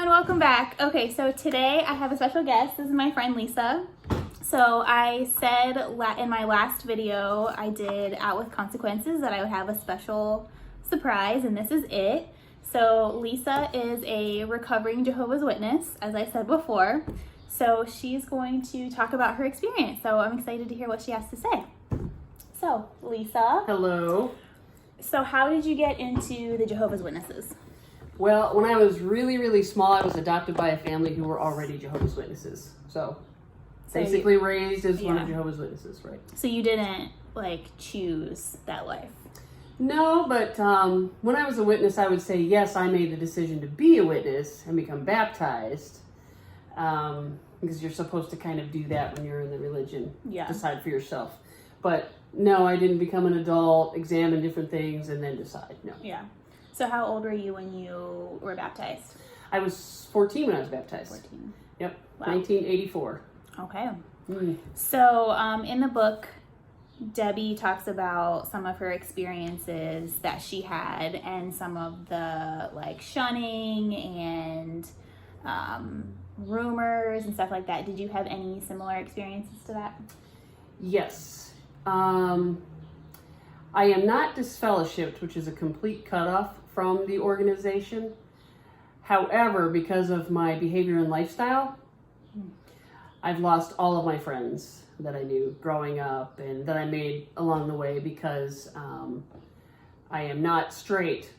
everyone, welcome back. Okay, so today I have a special guest. This is my friend Lisa. So I said in my last video I did Out with Consequences that I would have a special surprise, and this is it. So Lisa is a recovering Jehovah's Witness, as I said before. So she's going to talk about her experience. So I'm excited to hear what she has to say. So Lisa. Hello. So how did you get into the Jehovah's Witnesses? Well, when I was really small, I was adopted by a family who were already Jehovah's Witnesses. So basically raised as one of Jehovah's Witnesses, right? So you didn't choose that life? No, but when I was a witness, I would say, yes, I made the decision to be a witness and become baptized. Because you're supposed to kind of do that when you're in the religion. Yeah. Decide for yourself. But no, I didn't become an adult, examine different things, and then decide. No. Yeah. So how old were you when you were baptized? I was 14 when I was baptized. 14. Yep. Wow. 1984. Okay. So in the book, Debbie talks about some of her experiences that she had and some of the shunning and rumors and stuff like that. Did you have any similar experiences to that? Yes. I am not disfellowshipped, which is a complete cutoff from the organization. However, because of my behavior and lifestyle, I've lost all of my friends that I knew growing up and that I made along the way because I am not straight.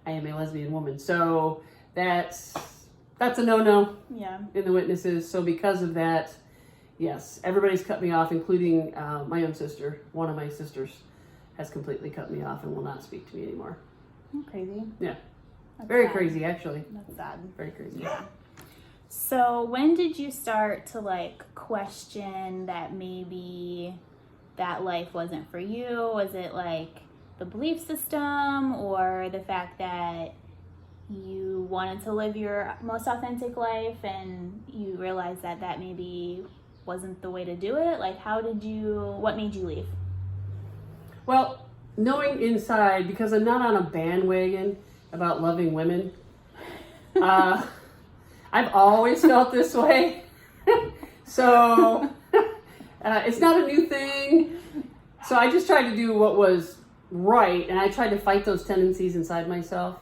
I am a lesbian woman. So that's a no-no in the witnesses. So because of that, yes, everybody's cut me off, including my own sister. One of my sisters has completely cut me off and will not speak to me anymore. Crazy. Yeah. That's very sad. Crazy, actually. That's sad. Very crazy. Yeah. So when did you start to question that maybe that life wasn't for you? Was it the belief system or the fact that you wanted to live your most authentic life and you realized that that maybe wasn't the way to do it? What made you leave? Well, knowing inside, because I'm not on a bandwagon about loving women, I've always felt this way. So it's not a new thing. So I just tried to do what was right, and I tried to fight those tendencies inside myself.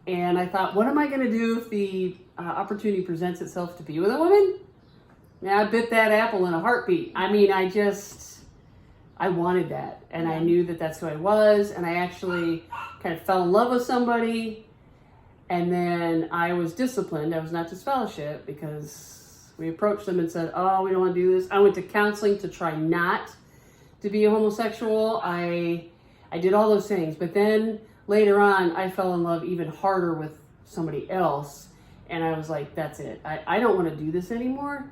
And I thought, what am I going to do if the opportunity presents itself to be with a woman? Yeah, I bit that apple in a heartbeat. I mean, I wanted that, and I knew that that's who I was, and I actually kind of fell in love with somebody, and then I was disciplined. I was not disfellowship because we approached them and said, oh, we don't want to do this. I went to counseling to try not to be a homosexual. I did all those things, but then later on, I fell in love even harder with somebody else, and I was like, that's it. I don't want to do this anymore.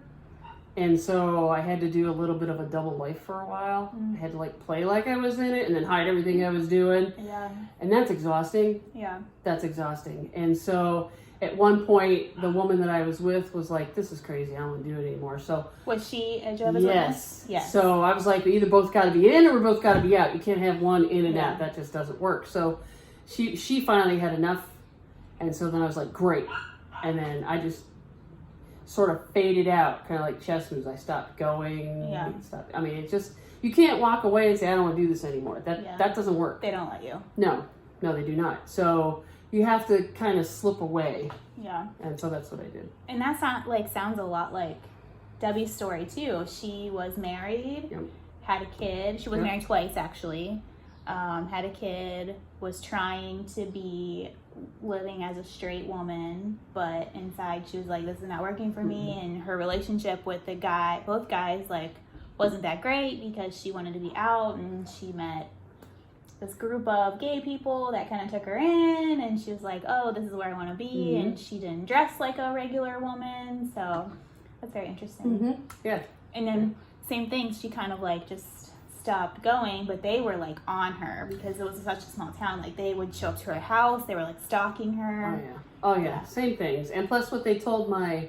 And so I had to do a little bit of a double life for a while. I had to play like I was in it and then hide everything I was doing. Yeah. And that's exhausting. Yeah. That's exhausting. And so at one point, the woman that I was with was like, this is crazy. I don't want to do it anymore. So was she a Jehovah's Witness? Yes. So I was like, we either both got to be in or we both got to be out. You can't have one in and out. That just doesn't work. So she finally had enough. And so then I was like, great. And then I just sort of faded out, kind of like chess moves. I stopped going. Yeah. I mean, it's just, you can't walk away and say, I don't want to do this anymore. That doesn't work. They don't let you. No, they do not. So you have to kind of slip away. Yeah. And so that's what I did. And that sounds a lot like Debbie's story too. She was married, had a kid. She was married twice, actually. Had a kid, was trying to be living as a straight woman, but inside she was like, this is not working for me. And her relationship with both guys wasn't that great because she wanted to be out, and she met this group of gay people that kind of took her in, and she was like, oh, this is where I want to be. And she didn't dress like a regular woman, so that's very interesting. Yeah. And then same thing, she kind of just stopped going, but they were on her because it was such a small town. They would show up to her house, they were stalking her. Oh yeah, same things. And plus what they told my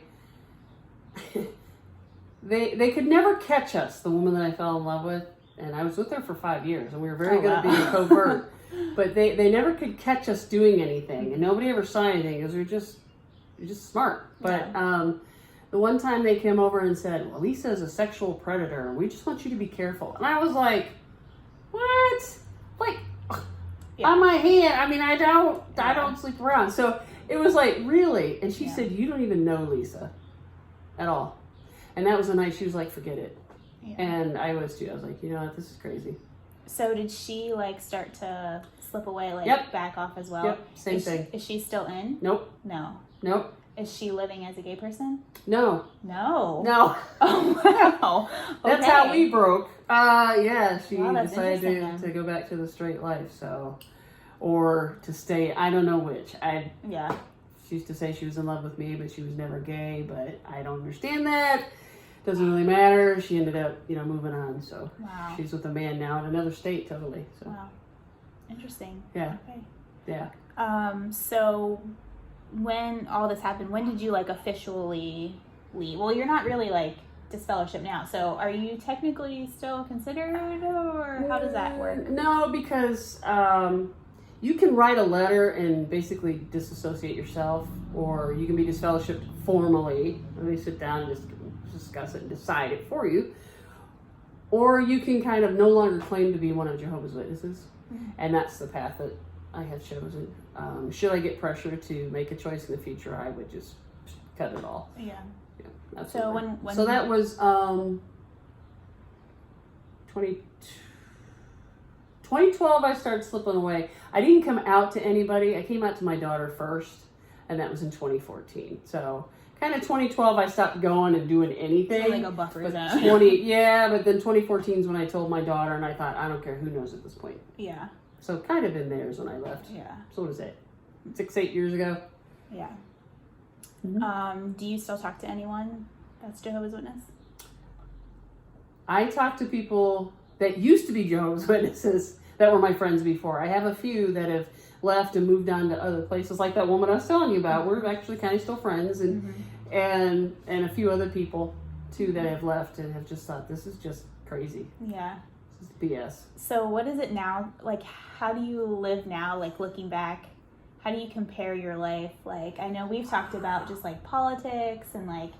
they could never catch us, the woman that I fell in love with, and I was with her for 5 years, and we were very good at being covert. But they never could catch us doing anything, and nobody ever saw anything because we were just just smart. But the one time they came over and said, well, Lisa's a sexual predator, and we just want you to be careful. And I was like, what? Like, on my hand, I mean, I don't sleep around. So it was like, really? And she said, you don't even know Lisa at all. And that was the night she was like, forget it. Yeah. And I was too. I was like, you know what, this is crazy. So did she like start to slip away, like back off as well? Yep, same thing. Is she still in? Nope. No. Nope. Is she living as a gay person? No. No. No. Oh, wow. That's how we broke. She wow, decided to go back to the straight life, so, or to stay, I don't know which. She used to say she was in love with me, but she was never gay, but I don't understand that. Doesn't really matter. She ended up, moving on, so she's with a man now in another state totally. So. Wow. Interesting. Yeah. Okay. Yeah. So when all this happened, when did you like officially leave? Well, you're not really like disfellowship now, so are you technically still considered, or how does that work? No, because you can write a letter and basically disassociate yourself, or you can be disfellowshipped formally, and they sit down and just discuss it and decide it for you, or you can kind of no longer claim to be one of Jehovah's Witnesses, and that's the path that I have chosen. Should I get pressure to make a choice in the future, I would just cut it all. Yeah. Absolutely. So when so that was 2012 I started slipping away. I didn't come out to anybody. I came out to my daughter first, and that was in 2014. So kind of 2012 I stopped going and doing anything. So like a buffer zone. But then 2014 is when I told my daughter, and I thought, I don't care who knows at this point. Yeah. So kind of in there is when I left. Yeah. So what is it? 6-8 years ago? Yeah. Mm-hmm. Do you still talk to anyone that's Jehovah's Witness? I talk to people that used to be Jehovah's Witnesses that were my friends before. I have a few that have left and moved on to other places, like that woman I was telling you about. We're actually kind of still friends, and a few other people too that have left and have just thought, this is just crazy. Yeah. This is BS. So what is it now? Like, how do you live now? Like, looking back, how do you compare your life? Like, I know we've talked about just like politics and like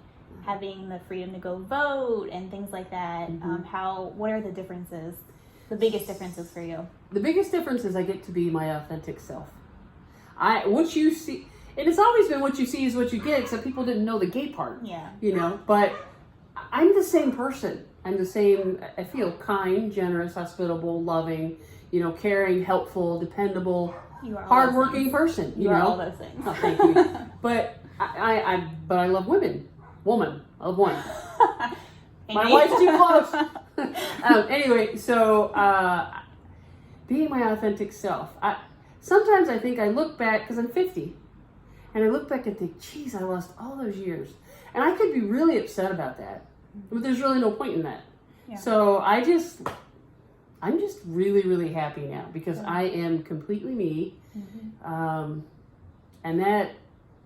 having the freedom to go vote and things like that. What are the differences? The biggest differences for you? The biggest difference is I get to be my authentic self. What you see, and it's always been what you see is what you get, except people didn't know the gay part. Yeah. But I'm the same person. I'm the same, I feel kind, generous, hospitable, loving, caring, helpful, dependable, hardworking person. You are all those things. Oh, thank you. But I love women. Woman. I love one. My wife's too close. Anyway, so being my authentic self. Sometimes I think I look back, because I'm 50, and I look back and think, geez, I lost all those years. And I could be really upset about that. But there's really no point in that. Yeah. So I'm just really, really happy now, because I am completely me. And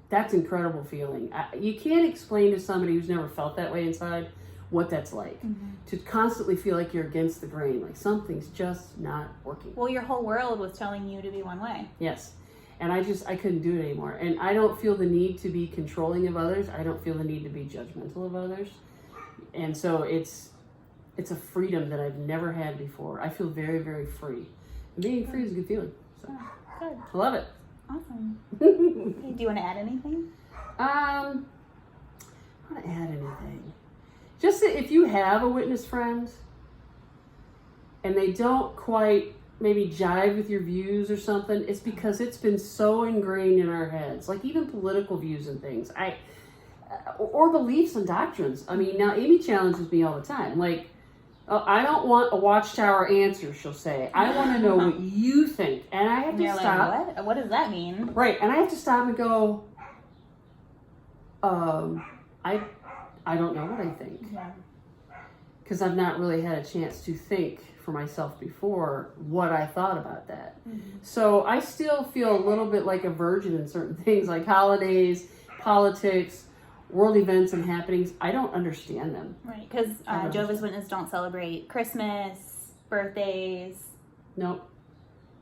that's an incredible feeling. You can't explain to somebody who's never felt that way inside what that's like. To constantly feel like you're against the grain, like something's just not working. Well, your whole world was telling you to be one way. Yes. And I couldn't do it anymore. And I don't feel the need to be controlling of others. I don't feel the need to be judgmental of others. And so it's a freedom that I've never had before. I feel very, very free. And being free is a good feeling. So good. I love it. Awesome. Okay, do you want to add anything? I want to add anything. Just that if you have a witness friend and they don't quite maybe jive with your views or something, it's because it's been so ingrained in our heads, like even political views and things. Or beliefs and doctrines. I mean, now Amy challenges me all the time. Like, I don't want a Watchtower answer, she'll say. I want to know what you think. And I have to stop. Like, what does that mean? Right. And I have to stop and go, I don't know what I think. Yeah. Because I've not really had a chance to think for myself before what I thought about that. So I still feel a little bit like a virgin in certain things, like holidays, politics, world events and happenings. I don't understand them. Right, because Jehovah's Witnesses don't celebrate Christmas, birthdays. Nope.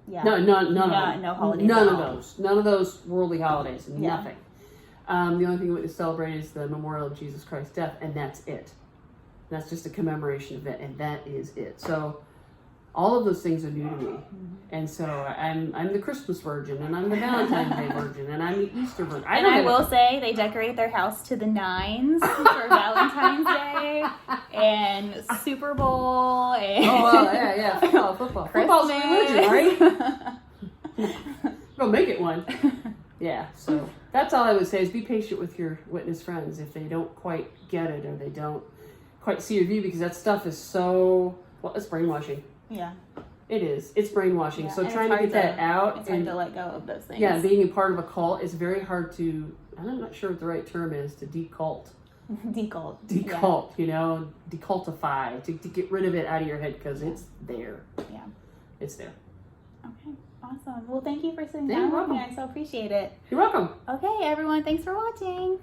Yeah. No holidays. No holidays. None of those. None of those worldly holidays. Nothing. The only thing we celebrate is the memorial of Jesus Christ's death, and that's it. That's just a commemoration of it, and that is it. So all of those things are new to me. And so I'm the Christmas virgin, and I'm the Valentine's Day virgin, and I'm the Easter virgin. I will say they decorate their house to the nines for Valentine's Day and Super Bowl and yeah, football. Football's a religion, right? Go make it one. Yeah, so that's all I would say is be patient with your witness friends if they don't quite get it or they don't quite see your view, because that stuff is so, well, it's brainwashing. Yeah. It is. It's brainwashing. Yeah, so trying to get that out. It's hard to let go of those things. Yeah, being a part of a cult is very hard to, I'm not sure what the right term is, to decult. Decult. Decult, you know, decultify, to get rid of it out of your head because it's there. Yeah. It's there. Okay, awesome. Well, thank you for sitting You're down with welcome. me. I so appreciate it. You're welcome. Okay, everyone, thanks for watching.